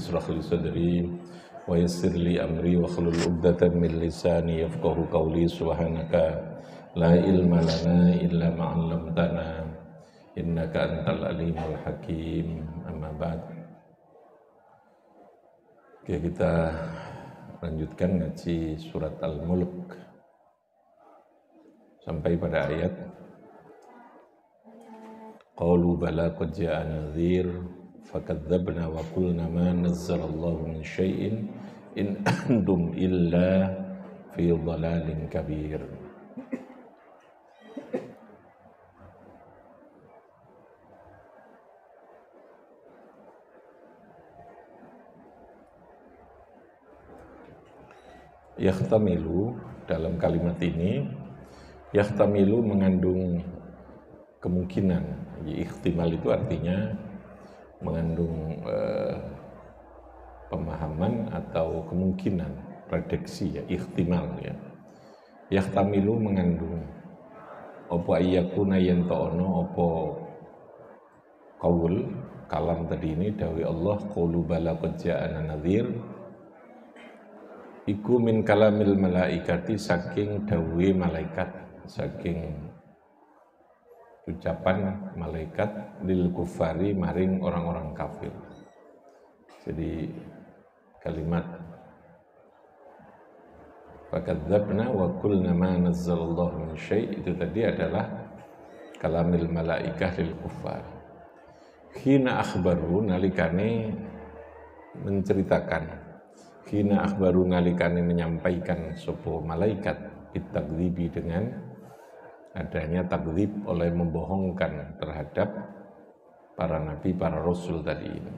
ishrah li sadri wa yassir li amri wa hlul 'uqdatam min lisani yafqahu qawli. Subhanaka la ilma lana illa ma 'allamtana innaka antal alimul hakim. Amma ba'd. Oke, kita lanjutkan ngaji surat Al-Mulk sampai pada ayat qalu bala qad ja'a nadhir fakadzabna wa qulna ma nazzalallahu min syai'in in antum illa fi dhalalin kabir. Yahtamilu, dalam kalimat ini yahtamilu mengandung kemungkinan. Ihtimal itu artinya mengandung pemahaman atau kemungkinan, prediksi, ya, ihtimal, ya. Yahtamilu mengandung opo ayyakuna yanto'ono opo qaul kalam tadi ini dawi Allah qalu bala qad ja'ana nadhir iku min kalamil malaikati, saking dawe malaikat, saking ucapan malaikat lil kufari maring orang-orang kafir. Jadi kalimat fakadzabna wa qulna ma nazzalallahu min syai' itu tadi adalah kalamil malaikah lil kufar. Hina akhbaru, nalikane menceritakan, hina akhbaru nalikane menyampaikan sopo malaikat bitakdzibi, dengan adanya takdzib oleh membohongkan terhadap para nabi, para rasul tadi ini.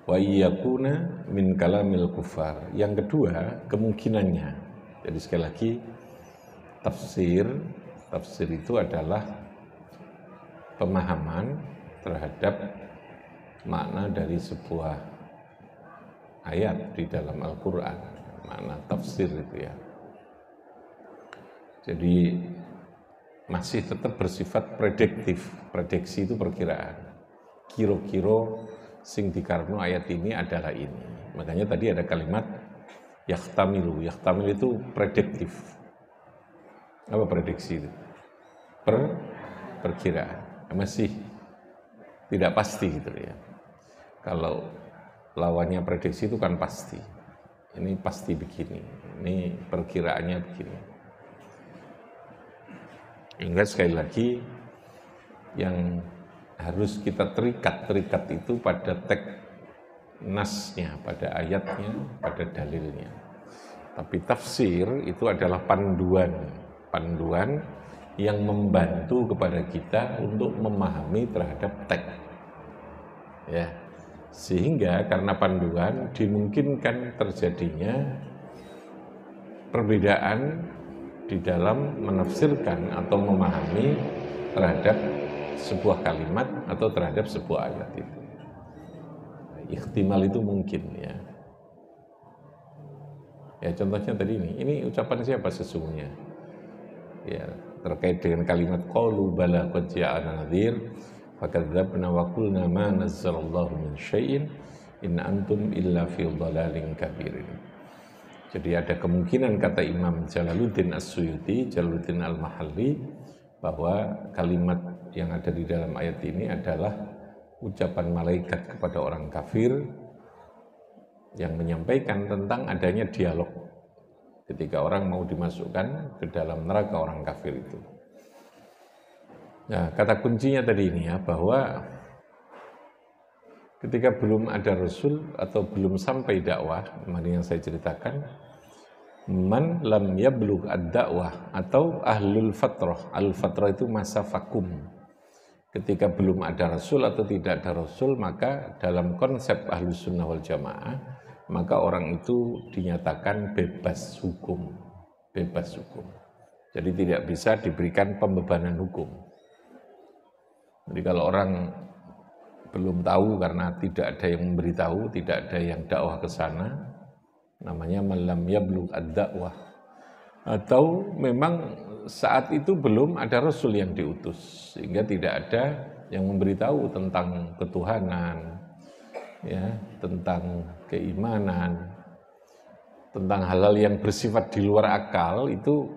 Wa iyakuna min kalamil kufar. Yang kedua kemungkinannya. Jadi sekali lagi tafsir itu adalah pemahaman terhadap makna dari sebuah ayat di dalam Al-Quran, makna tafsir itu, ya. Jadi masih tetap bersifat prediktif. Prediksi itu perkiraan. Kira-kira sing dikarno ayat ini adalah ini. Makanya tadi ada kalimat yahtamilu. Yahtamilu itu prediktif. Apa prediksi itu? Perkiraan. Masih tidak pasti gitu, ya. Kalau lawannya prediksi itu kan pasti. Ini pasti begini. Ini perkiraannya begini. Hingga sekali lagi yang harus kita terikat itu pada teks nasnya, pada ayatnya, pada dalilnya. Tapi tafsir itu adalah panduan yang membantu kepada kita untuk memahami terhadap teks. Ya. Sehingga karena panduan dimungkinkan terjadinya perbedaan di dalam menafsirkan atau memahami terhadap sebuah kalimat atau terhadap sebuah ayat itu. Ihtimal itu mungkin, ya. Ya, contohnya tadi ini ucapan siapa sesungguhnya? Ya, terkait dengan kalimat qalu bala qad ja'ana nadhir fakadzabna wa qulna ma nazzalallahu min syai'in in antum illa fi dhalalin kabirin. Jadi ada kemungkinan, kata Imam Jalaluddin As-Suyuti, Jalaluddin Al-Mahalli, bahwa kalimat yang ada di dalam ayat ini adalah ucapan malaikat kepada orang kafir yang menyampaikan tentang adanya dialog ketika orang mau dimasukkan ke dalam neraka orang kafir itu. Nah, kata kuncinya tadi ini, ya, bahwa ketika belum ada Rasul atau belum sampai dakwah, kemarin yang saya ceritakan, man lam yablugh ad-dakwah atau ahlul fatrah. Al-fatrah itu masa vakum. Ketika belum ada Rasul atau tidak ada Rasul, maka dalam konsep Ahlus Sunnah wal Jamaah, maka orang itu dinyatakan bebas hukum. Bebas hukum. Jadi tidak bisa diberikan pembebanan hukum. Jadi kalau orang belum tahu karena tidak ada yang memberitahu, tidak ada yang dakwah ke sana, namanya malam yablugh ad-dakwah. Atau memang saat itu belum ada Rasul yang diutus, sehingga tidak ada yang memberitahu tentang ketuhanan, ya, tentang keimanan, tentang hal-hal yang bersifat di luar akal itu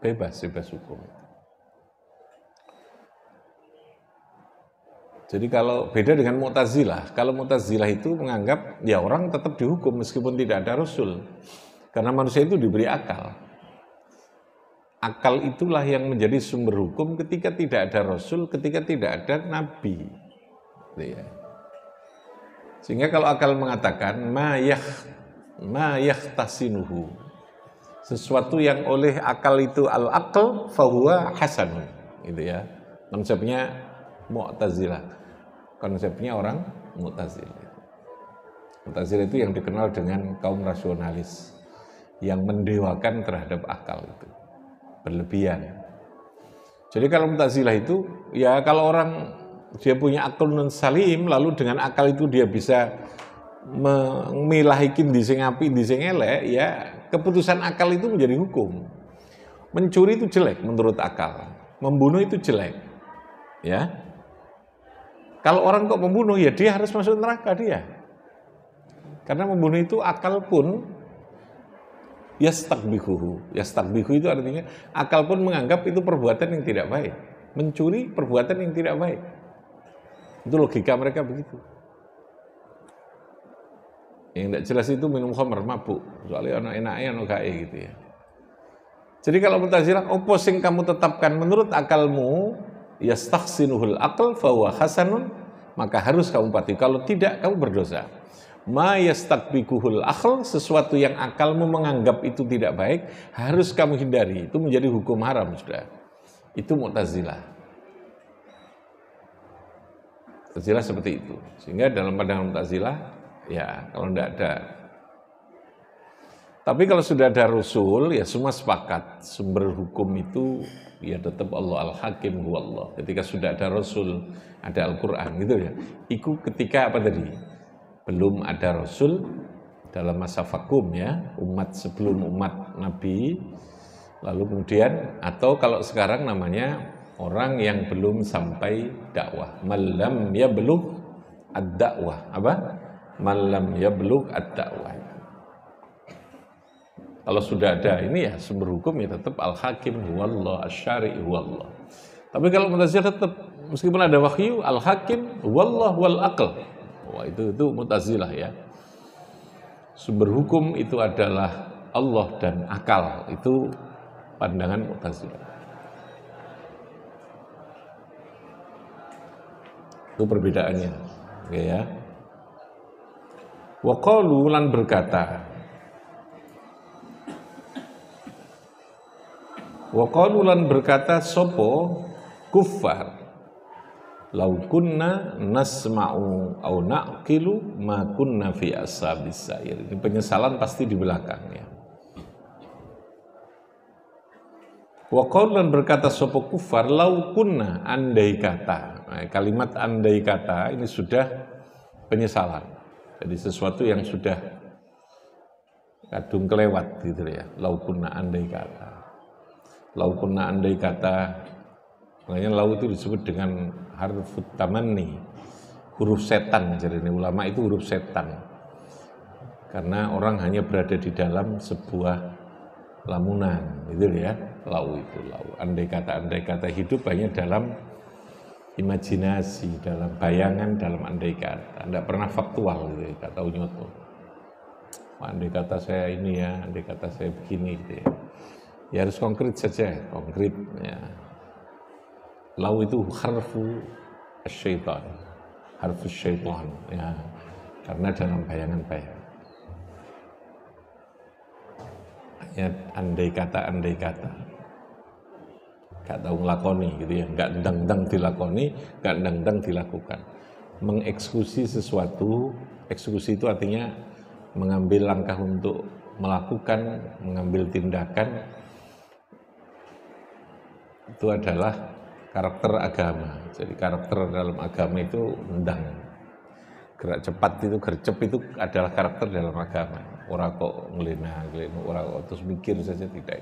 bebas hukum. Jadi kalau beda dengan Mu'tazilah, kalau Mu'tazilah itu menganggap ya orang tetap dihukum meskipun tidak ada Rasul. Karena manusia itu diberi akal. Akal itulah yang menjadi sumber hukum ketika tidak ada Rasul, ketika tidak ada Nabi. Sehingga kalau akal mengatakan ma yahtasinuhu, sesuatu yang oleh akal itu al-aql fahuwa hasanun, gitu ya. Konsepnya Mu'tazilah. Konsepnya orang Mu'tazilah. Mu'tazilah itu yang dikenal dengan kaum rasionalis yang mendewakan terhadap akal itu. Berlebihan. Jadi kalau Mu'tazilah itu ya kalau orang dia punya akal non salim lalu dengan akal itu dia bisa memilahikin di sing apik di sing elek, ya keputusan akal itu menjadi hukum. Mencuri itu jelek menurut akal, membunuh itu jelek. Ya. Kalau orang kok membunuh ya dia harus masuk neraka dia. Karena membunuh itu akal pun yastakbihuhu. Yastakbihu itu artinya akal pun menganggap itu perbuatan yang tidak baik. Mencuri perbuatan yang tidak baik. Itu logika mereka begitu. Yang tidak jelas itu minum khamr, mabuk. Soalnya anak enaknya anak gae gitu ya. Jadi kalau Mu'tazilah, opo sing kamu tetapkan menurut akalmu, yastakhsinuhul aql fa huwa hasanun, maka harus kamu patuhi. Kalau tidak kamu berdosa. Ma yastakbikuhul akhl, sesuatu yang akalmu menganggap itu tidak baik, harus kamu hindari. Itu menjadi hukum haram sudah. Itu Mu'tazilah. Mu'tazilah seperti itu. Sehingga dalam pandangan Mu'tazilah, ya kalau tidak ada. Tapi kalau sudah ada Rasul, ya semua sepakat. Sumber hukum itu ya tetap Allah Al-Hakim huwallah. Ketika sudah ada Rasul, ada Al-Quran gitu ya. Itu ketika apa tadi? Belum ada Rasul dalam masa vakum ya, umat sebelum umat Nabi, lalu kemudian atau kalau sekarang namanya orang yang belum sampai dakwah, malam ya belum ad-dakwah, apa? Malam ya belum ad-dakwah. Kalau sudah ada ini ya sumber hukum ya tetap al-hakim huwallah, asy-syari' huwallah. Tapi kalau Mu'tazilah tetap meskipun ada wahyu, al-hakim huwallah wal aql. Wah, itu Mu'tazilah ya. Sumber hukum itu adalah Allah dan akal. Itu pandangan Mu'tazilah. Itu perbedaannya. Oke ya. Wa qalu lan berkata. Wa qalu lan berkata sopo kuffar. Lau kunna nasma'u au na'qilu ma kunna fi ashabis sa'ir. Ini penyesalan pasti di belakangnya. Wa qaulan berkata sapa kufar lau kunna, andai kata. Nah, kalimat andai kata ini sudah penyesalan. Jadi sesuatu yang sudah kadung kelewat gitu ya. Lau kunna andai kata. Lau kunna andai kata. Makanya lau itu disebut dengan harfut tamanni, huruf setan. Jadi ini ulama itu huruf setan. Karena orang hanya berada di dalam sebuah lamunan, gitu ya. Lau itu lau. Andai kata hidup hanya dalam imajinasi, dalam bayangan, dalam andai kata. Tidak pernah faktual gitu ya, tak tahu nyoto. Andai kata saya ini ya, andai kata saya begini gitu ya. Ya harus konkret saja, konkret ya. Lau itu harfu syaitan, harfu syaitan ya, karena dalam bayangan-bayangan. Hanya andai kata, gak tahu ngelakoni gitu ya, gak ndang-ndang dilakoni, gak ndang-ndang dilakukan. Mengeksekusi sesuatu, eksekusi itu artinya mengambil langkah untuk melakukan, mengambil tindakan, itu adalah karakter agama. Jadi karakter dalam agama itu ndang. Gerak cepat itu, gercep itu adalah karakter dalam agama. Orang kok ngelina, orang kok terus mikir saja, tidak.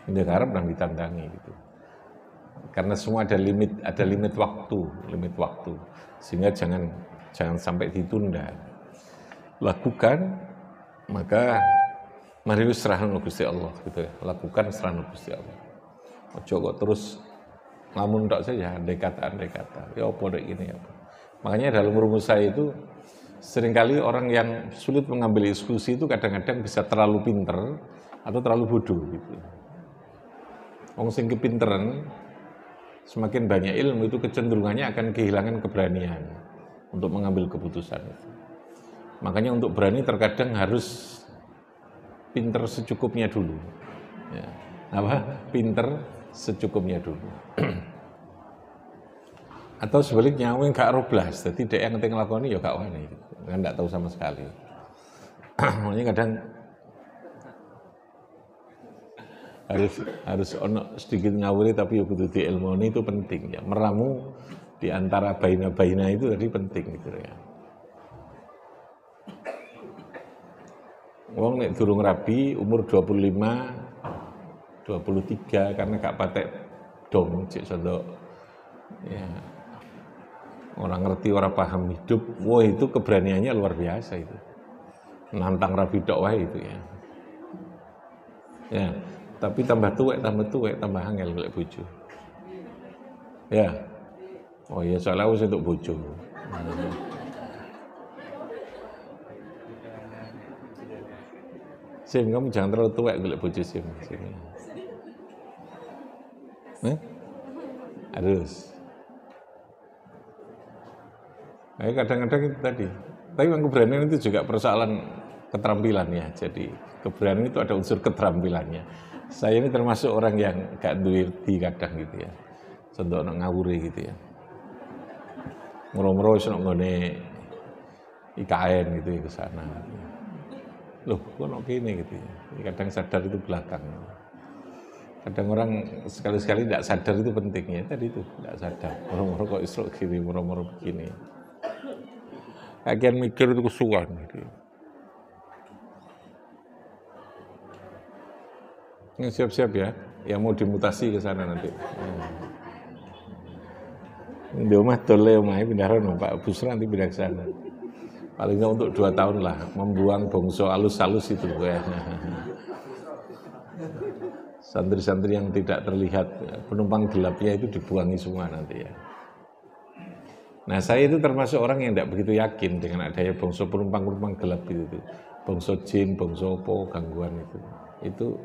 Ini harap dan ditandangi gitu. Karena semua ada limit waktu. Sehingga jangan jangan sampai ditunda. Lakukan, maka mari serahkan Gusti Allah gitu ya. Lakukan serahkan Gusti Allah. Ojo kok terus ngamun tak saja andai kata. Ya apa dek ini apa. Makanya dalam rumus saya itu seringkali orang yang sulit mengambil diskusi itu kadang-kadang bisa terlalu pinter atau terlalu bodoh gitu. Wong sing kepinteran semakin banyak ilmu itu kecenderungannya akan kehilangan keberanian untuk mengambil keputusan itu. Makanya untuk berani terkadang harus pinter secukupnya dulu. Ya. Apa? Pinter secukupnya dulu. Atau sebaliknya, wong gak roblas, jadi dia yang ngerti ngelakoni ya gak wani, kan gak tahu sama sekali. Makanya kadang harus ono sedikit ngawuri tapi ya kudu diilmoni itu penting ya. Meramu di antara baina-baina itu tadi penting gitu ya. Wong nek durung rabi umur 25, 23 karena gak patek dong cek sondok. Ya. Orang ngerti, orang paham hidup, wah itu keberaniannya luar biasa itu. Nantang rabi tok wae itu ya. Ya, tapi tambah tuwek, tambah angel golek bojo. Ya. Oh iya, soalnya aku untuk bojo. Sim, kamu jangan terlalu tuwek golek bojo Sim. Harus. Nah, kadang-kadang itu tadi. Tapi yang keberanian itu juga persoalan keterampilan ya. Jadi keberanian itu ada unsur keterampilannya. Saya ini termasuk orang yang gak ngerti kadang gitu ya. Contoh nak ngawuri gitu ya. Muro-muro wis nak nggone IKN gitu ya ke sana. Loh, kok nak kene gitu ya. Kadang sadar itu belakang. Kadang orang sekali-sekali tidak sadar itu pentingnya. Tadi itu tidak sadar. Muro-muro kok isrok gini, muro-muro begini. Akhirnya mikir itu kesuwan gitu. Ini siap-siap ya, yang mau dimutasi ke sana nanti. Di rumah tole omah pindah Pak Busra nanti pindah ke sana. Paling nggak untuk 2 tahun lah, membuang bongso halus-halus itu ya. Santri-santri yang tidak terlihat, penumpang gelapnya itu dibuangi semua nanti ya. Nah saya itu termasuk orang yang tidak begitu yakin dengan adanya bongso penumpang gelap itu. Bongso jin, bongso opo, gangguan itu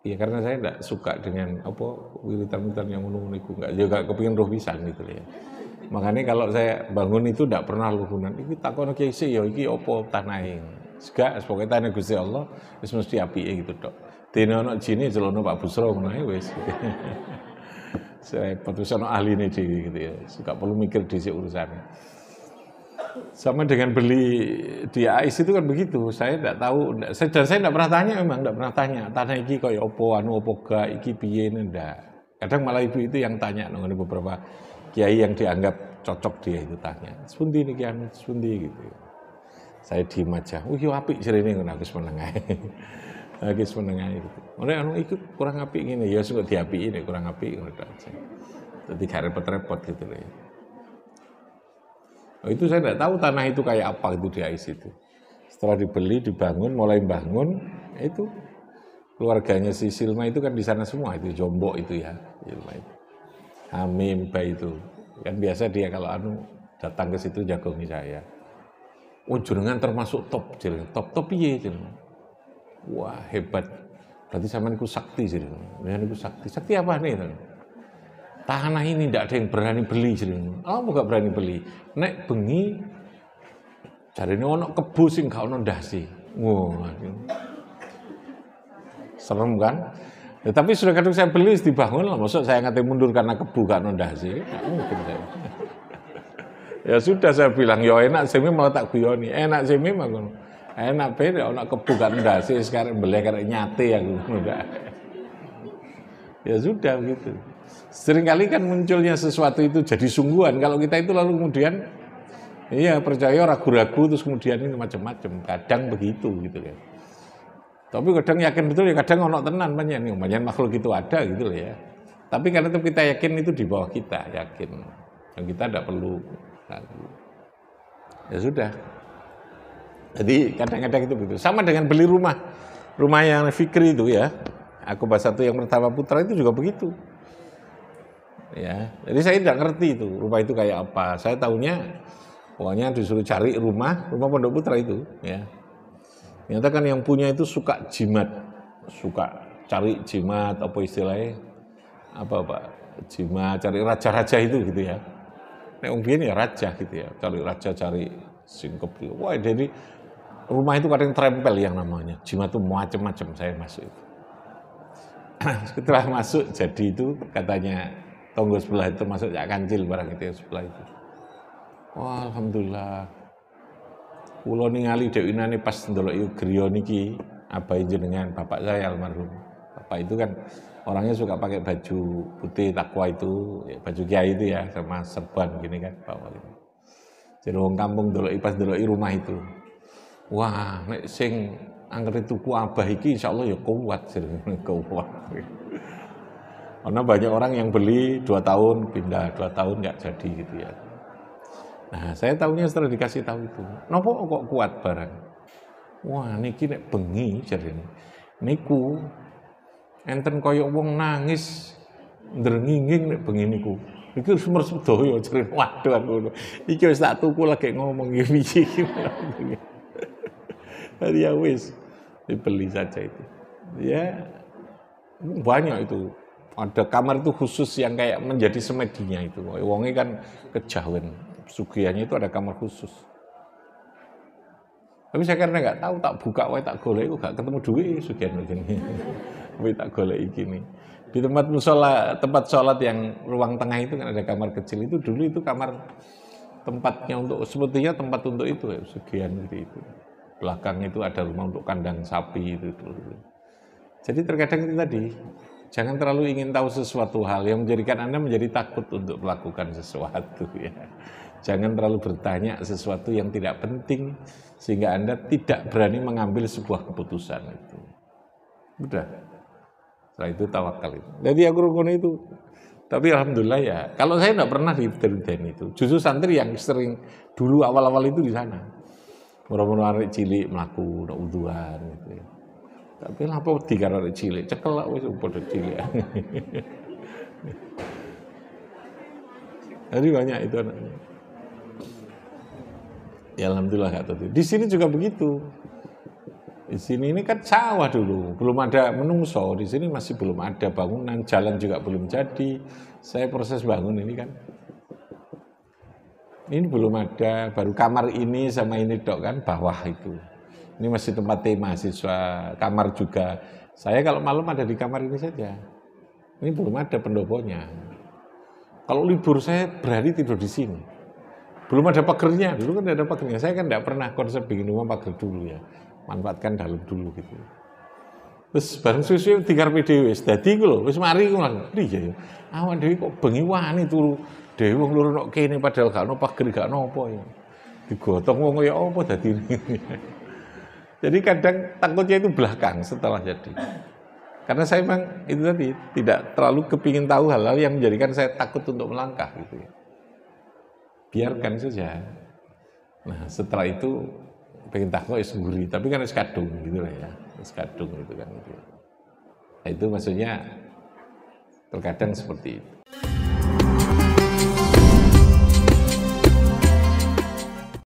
ya karena saya tidak suka dengan apa wiritan-wiritan yang menunggu itu, enggak juga kepingin roh pisan gitu ya. Makanya kalau saya bangun itu tidak pernah luhunan. Iki takono kiai sih ya iki opo tanahe. Segak pokoke tanah Gusti Allah wis mesti apike gitu tok. Dene ana jine jelono Pak Busra ngono ae wis. Saya putusan ahli ini gitu ya. Suka perlu mikir di urusannya. Sama dengan beli di AIS itu kan begitu. Saya tidak tahu, dan saya tidak pernah tanya memang, tidak pernah tanya. Tanah iki kaya opo, opo ga, iki piye ndak. Kadang malah ibu itu yang tanya, nongol beberapa kiai yang dianggap cocok dia itu tanya. Sepundi ini kian, sepundi gitu. Saya diem aja. Yo apik jerene ngono aku menengah. Aku menengah gitu. Ora anu ikut kurang apik ngene ya sing kok diapiki nek kurang apik ngono aja. Jadi gak repot-repot gitu loh ya. Oh, itu saya tidak tahu tanah itu kayak apa itu di AIS itu. Setelah dibeli, dibangun, mulai bangun, itu keluarganya si Silma itu kan di sana semua, itu Jombok itu ya, Silma itu. Hamim, Bay itu. Kan biasa dia kalau datang ke situ jagongi saya. Oh jenengan termasuk top, top piye jenengan. Wah hebat, berarti sampean ku sakti jenengan. Jenengan ku sakti. Sakti apa nih? Tanah ini tidak ada yang berani beli jenengan. Oh enggak berani beli. Nek bengi jarine ono kebo sing gak ono ndase. Wah. Serem kan? Ya, tapi sudah kadang saya beli dibangun lah, maksud saya ngate mundur karena kebo gak ono ndase. Enggak mungkin saya. Ya sudah saya bilang, ya enak semi malah tak guyoni. Enak semi mah ngono. Enak beda ono kebo gak ndase sekarang beli karek nyate aku udah. Ya sudah begitu. Seringkali kan munculnya sesuatu itu jadi sungguhan. Kalau kita itu lalu kemudian iya percaya ragu-ragu terus kemudian ini macam-macam. Kadang begitu gitu ya. Tapi kadang yakin betul ya kadang ono tenan banyak makhluk itu ada gitu loh ya. Tapi karena itu kita yakin itu di bawah kita yakin. Dan kita tidak perlu ragu. Ya sudah. Jadi kadang-kadang itu begitu. Sama dengan beli rumah. Rumah yang Fikri itu ya. Aku bahas satu yang pertama putra itu juga begitu. Ya, jadi saya tidak ngerti itu rumah itu kayak apa. Saya tahunya pokoknya disuruh cari rumah Pondok Putra itu ya. Ternyata kan yang punya itu suka jimat, suka cari jimat apa istilahnya apa Pak? Jimat, cari raja-raja itu gitu ya. Nek wong biyen ya raja gitu ya, cari raja, cari singkep gitu. Wah, jadi rumah itu kadang trempel yang namanya. Jimat itu macam-macam saya masuk itu. Setelah masuk jadi itu katanya tonggo sebelah itu masuk Cak Kancil barang itu yang sebelah itu. Wah, alhamdulillah. Kula ningali dewinane pas ndeloki griya niki abai jenengan bapak saya almarhum. Bapak itu kan orangnya suka pakai baju putih takwa itu, ya, baju kiai itu ya sama serban gini kan bawa gitu. Jadi wong kampung ndeloki pas ndeloki rumah itu. Wah, nek sing angger tuku abah iki insyaallah ya kuat jenenge kuat. Karena banyak orang yang beli 2 tahun pindah, 2 tahun nggak jadi gitu ya. Nah, saya tahunya setelah dikasih tahu itu. Napa kok kuat barang? Wah, niki nek bengi jarene. Niku enten kaya wong nangis ndrenginging nek bengi niku. Iki wis meres sedaya jarene. Waduh aku. Iki wis tak tuku lagi ngomong iki. Jadi ya wis dibeli saja itu. Ya banyak itu. Ada kamar itu khusus yang kayak menjadi semedinya itu. Wongnya kan kejawen. Sugihannya itu ada kamar khusus. Tapi saya karena nggak tahu, tak buka, tak golek, gak ketemu duit sugihan begini. Tapi tak golek gini. Di tempat musola, tempat sholat yang ruang tengah itu kan ada kamar kecil itu dulu itu kamar tempatnya untuk sepertinya tempat untuk itu ya, sugihan itu. Belakangnya itu ada rumah untuk kandang sapi itu dulu. Jadi terkadang itu tadi. Jangan terlalu ingin tahu sesuatu hal yang menjadikan Anda menjadi takut untuk melakukan sesuatu ya. Jangan terlalu bertanya sesuatu yang tidak penting sehingga Anda tidak berani mengambil sebuah keputusan itu. Udah. Setelah itu tawakal itu. Jadi aku rukun itu. Tapi alhamdulillah ya, kalau saya tidak pernah di Teruden itu. Justru santri yang sering dulu awal-awal itu di sana. Murah-murah anak cilik melaku, udhuan gitu ya. Tapi apa wedi karo arek cilik, cekel lak wis padha cilik. Jadi banyak itu anaknya. Ya alhamdulillah gak tahu. Di sini juga begitu. Di sini ini kan sawah dulu, belum ada menungso. Di sini masih belum ada bangunan, jalan juga belum jadi. Saya proses bangun ini kan. Ini belum ada, baru kamar ini sama ini dok kan bawah itu. Ini masih tempat mahasiswa, kamar juga. Saya kalau malam ada di kamar ini saja. Ini belum ada pendoponya. Kalau libur saya berani tidur di sini. Belum ada pagernya, dulu kan ada pagernya. Saya kan tidak pernah konsep bikin rumah pager dulu ya. Manfaatkan dalam dulu gitu. Terus bareng susu tinggal PDW, dadi ku lho, wis mari ku lho. Iya ya. Awak dhewe kok bengi wani turu dhewe wong loro nok kene padahal gak ono pager gak ono apa ya. Digotong wong kaya apa dadi. Jadi kadang takutnya itu belakang setelah jadi. Karena saya memang itu tadi tidak terlalu kepingin tahu hal-hal yang menjadikan saya takut untuk melangkah gitu ya. Biarkan saja. Nah setelah itu pengen takut ya sendiri, tapi kan es kadung gitu lah ya, es kadung gitu kan. Gitu. Nah, itu maksudnya terkadang seperti itu.